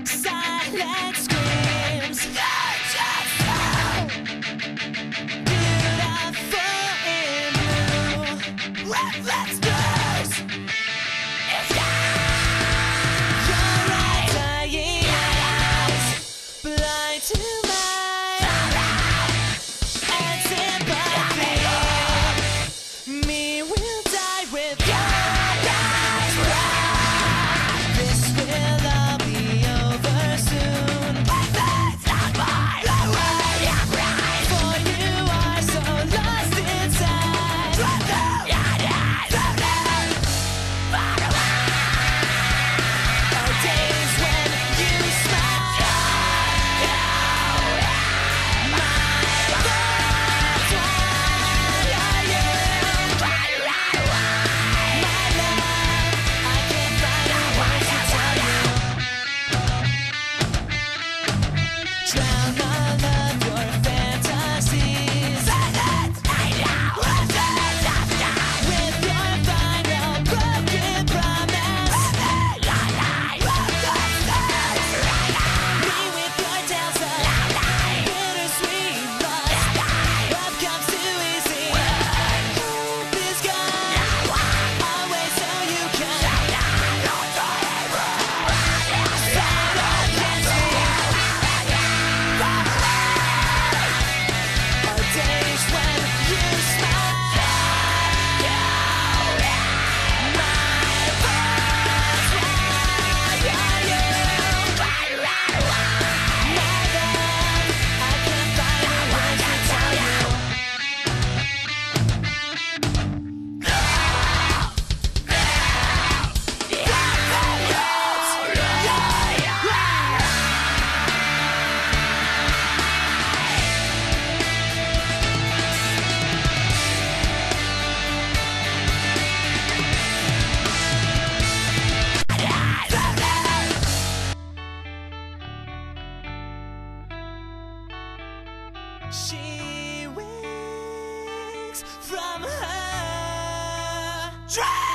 Silent screams. You're just so beautiful in blue. Restless stars. It's your dying eyes, blind to my and sympathy. Me will die with your eyes. This will all be over soon. But that's not my way. For you are so lost inside. Far away. Are days when you smile. My thoughts, why are you? My love, I can't find words to tell you. Drown all of your fantasies. With your final broken promise. Me with your tales of bittersweet loss. Love comes too easy. Hope is gone. Always so you can fight against me. Are days when you smile. My thoughts, why are you? My love, I can't find words to tell you. She wakes from her dream.